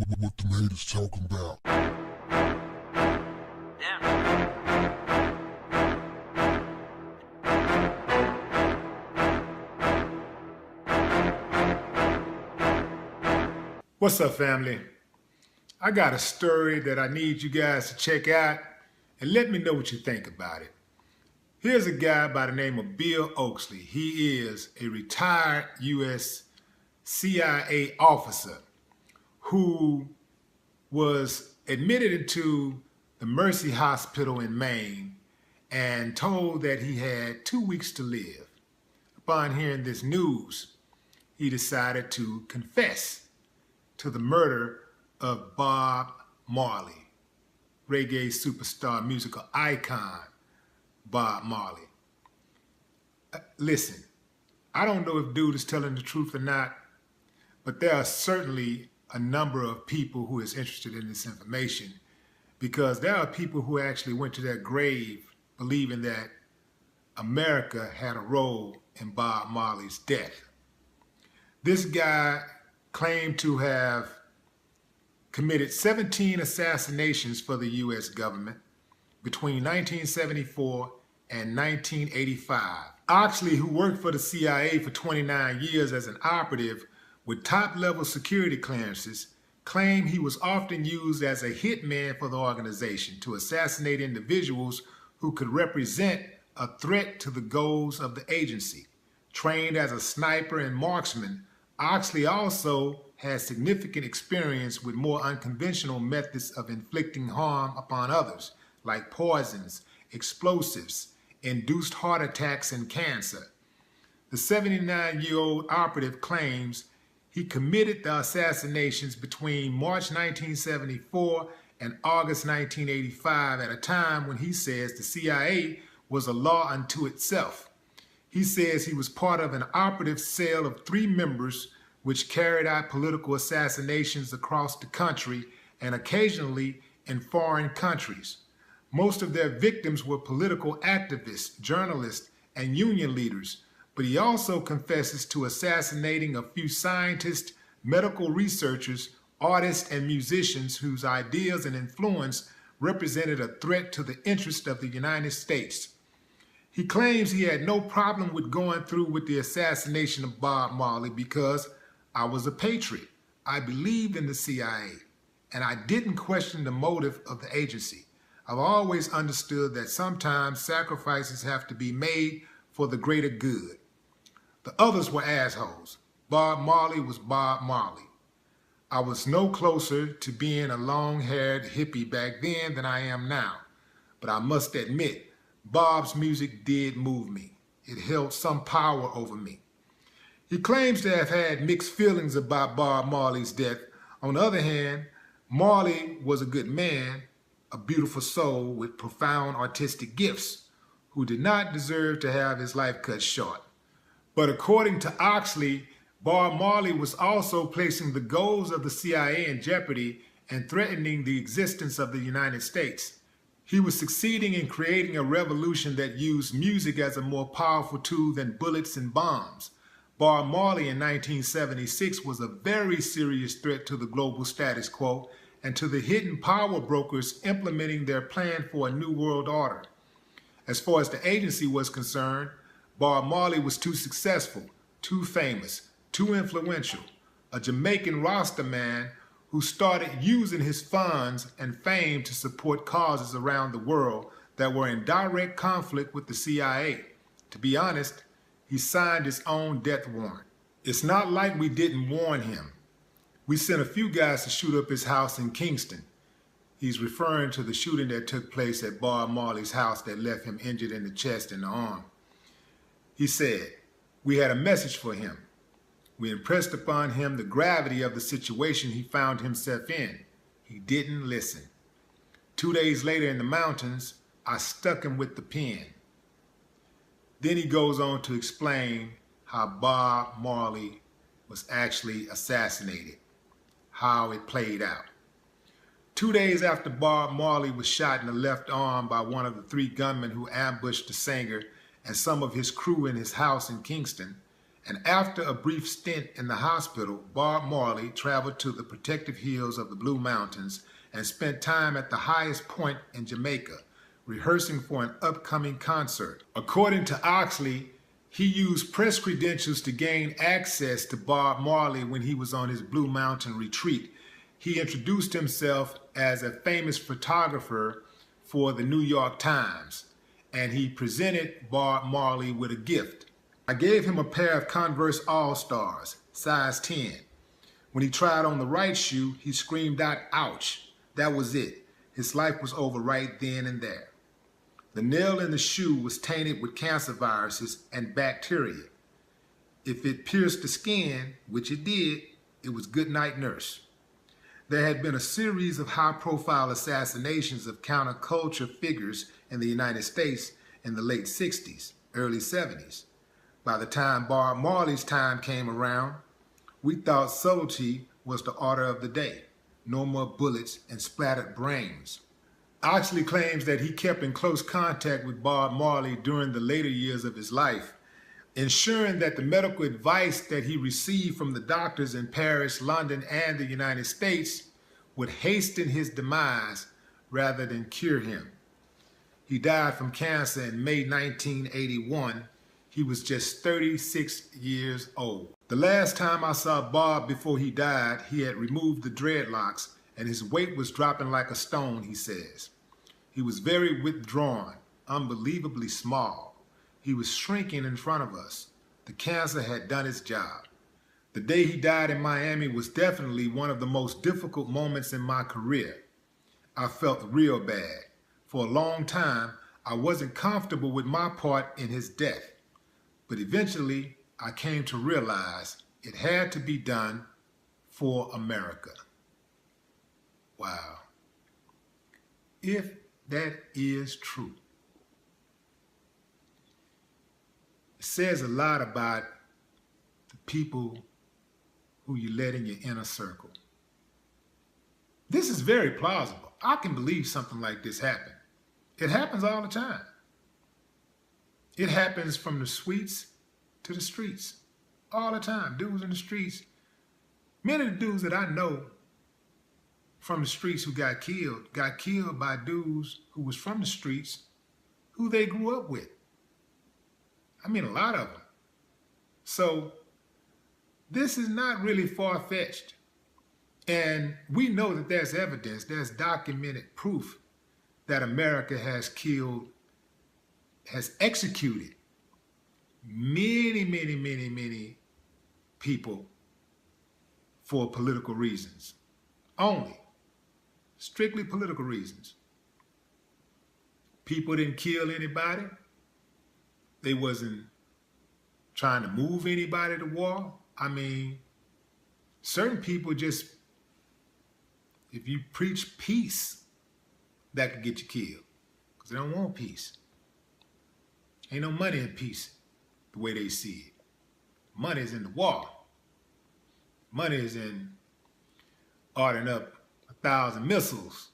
What the haters talking about? What's up, family? I got a story that I need you guys to check out and let me know what you think about it. Here's a guy by the name of Bill Oaksley. He is a retired U.S. CIA officer who was admitted into the Mercy Hospital in Maine and told that he had 2 weeks to live. Upon hearing this news, he decided to confess to the murder of Bob Marley, reggae superstar, musical icon Bob Marley. Listen, I don't know if dude is telling the truth or not, but there are certainly a number of people who is interested in this information, because there are people who actually went to their grave believing that America had a role in Bob Marley's death. This guy claimed to have committed 17 assassinations for the U.S. government between 1974 and 1985. Oxley, who worked for the CIA for 29 years as an operative with top-level security clearances, claimed he was often used as a hitman for the organization to assassinate individuals who could represent a threat to the goals of the agency. Trained as a sniper and marksman, Oxley also has significant experience with more unconventional methods of inflicting harm upon others, like poisons, explosives, induced heart attacks, and cancer. The 79-year-old operative claims he committed the assassinations between March 1974 and August 1985 at a time when he says the CIA was a law unto itself. He says he was part of an operative cell of 3 members which carried out political assassinations across the country and occasionally in foreign countries. Most of their victims were political activists, journalists, and union leaders, but he also confesses to assassinating a few scientists, medical researchers, artists, and musicians whose ideas and influence represented a threat to the interest of the United States. He claims he had no problem with going through with the assassination of Bob Marley because I was a patriot. I believed in the CIA, and I didn't question the motive of the agency. I've always understood that sometimes sacrifices have to be made for the greater good. The others were assholes. Bob Marley was Bob Marley. I was no closer to being a long-haired hippie back then than I am now, but I must admit, Bob's music did move me. It held some power over me. He claims to have had mixed feelings about Bob Marley's death. On the other hand, Marley was a good man, a beautiful soul with profound artistic gifts, who did not deserve to have his life cut short. But according to Oxley, Bob Marley was also placing the goals of the CIA in jeopardy and threatening the existence of the United States. He was succeeding in creating a revolution that used music as a more powerful tool than bullets and bombs. Bob Marley in 1976 was a very serious threat to the global status quo and to the hidden power brokers implementing their plan for a new world order. As far as the agency was concerned, Bob Marley was too successful, too famous, too influential, a Jamaican Rasta man who started using his funds and fame to support causes around the world that were in direct conflict with the CIA. To be honest, he signed his own death warrant. It's not like we didn't warn him. We sent a few guys to shoot up his house in Kingston. He's referring to the shooting that took place at Bob Marley's house that left him injured in the chest and the arm. He said, "We had a message for him. We impressed upon him the gravity of the situation he found himself in. He didn't listen. 2 days later in the mountains, I stuck him with the pen." Then he goes on to explain how Bob Marley was actually assassinated, how it played out. 2 days after Bob Marley was shot in the left arm by one of the 3 gunmen who ambushed the singer and some of his crew in his house in Kingston, And after a brief stint in the hospital, Bob Marley traveled to the protective hills of the Blue Mountains and spent time at the highest point in Jamaica, rehearsing for an upcoming concert. According to Oxley, he used press credentials to gain access to Bob Marley when he was on his Blue Mountain retreat. He introduced himself as a famous photographer for the New York Times, and he presented Bob Marley with a gift. I gave him a pair of Converse All-Stars, size 10. When he tried on the right shoe, he screamed out, "Ouch." That was it. His life was over right then and there. The nail in the shoe was tainted with cancer viruses and bacteria. If it pierced the skin, which it did, it was good night, nurse. There had been a series of high-profile assassinations of counterculture figures in the United States in the late 60s, early 70s. By the time Bob Marley's time came around, we thought subtlety was the order of the day. No more bullets and splattered brains. Oxley claims that he kept in close contact with Bob Marley during the later years of his life, ensuring that the medical advice that he received from the doctors in Paris, London, and the United States would hasten his demise rather than cure him. He died from cancer in May 1981. He was just 36 years old. The last time I saw Bob before he died, he had removed the dreadlocks and his weight was dropping like a stone, he says. He was very withdrawn, unbelievably small. He was shrinking in front of us. The cancer had done its job. The day he died in Miami was definitely one of the most difficult moments in my career. I felt real bad. For a long time, I wasn't comfortable with my part in his death. But eventually, I came to realize it had to be done for America. Wow. If that is true, it says a lot about the people who you let in your inner circle. This is very plausible. I can believe something like this happened. It happens all the time. It happens from the suites to the streets all the time. Dudes in the streets. Many of the dudes that I know from the streets who got killed by dudes who was from the streets who they grew up with. I mean, a lot of them. So this is not really far-fetched. And we know that there's evidence, there's documented proof that America has executed many people for political reasons. Only. Strictly political reasons. People didn't kill anybody. They wasn't trying to move anybody to war. I mean, certain people just, if you preach peace, that could get you killed. Because they don't want peace. Ain't no money in peace the way they see it. Money is in the war. Money is in ordering up 1,000 missiles,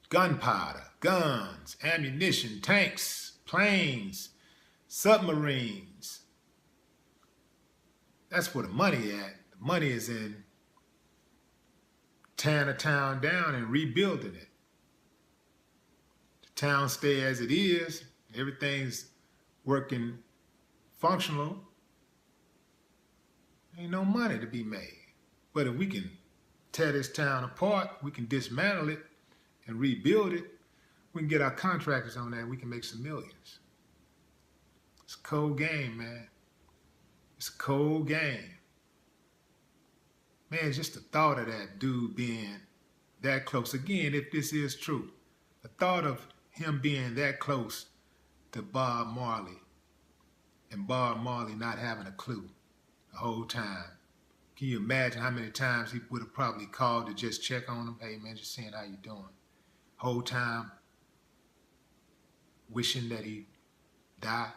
gunpowder, guns, ammunition, tanks, planes, submarines. That's where the money at. The money is in tearing a town down and rebuilding it. The town stay as it is. Everything's working functional. Ain't no money to be made. But if we can tear this town apart, we can dismantle it and rebuild it, we can get our contractors on that, we can make some millions. It's a cold game, man. It's a cold game. Man, just the thought of that dude being that close. Again, if this is true, the thought of him being that close to Bob Marley and Bob Marley not having a clue the whole time. Can you imagine how many times he would have probably called to just check on him? Hey, man, just seeing how you doing. Whole time wishing that he died.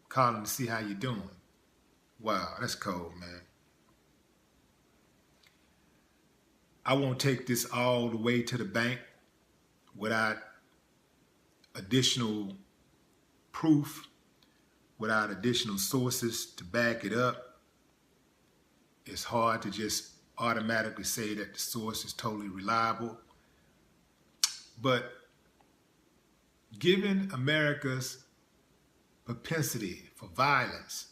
Calling to see how you doing. Wow, that's cold, man. I won't take this all the way to the bank without additional proof, without additional sources to back it up, it's hard to just automatically say that the source is totally reliable. But given America's propensity for violence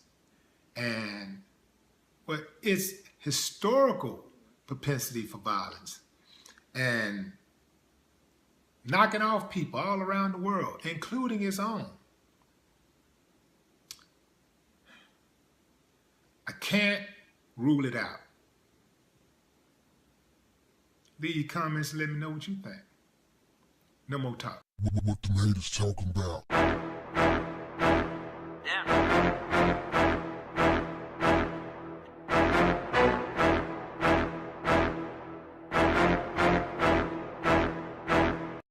and its historical propensity for violence and knocking off people all around the world, including its own, I can't rule it out. Leave your comments and let me know what you think. No more talk. What the haters talking about?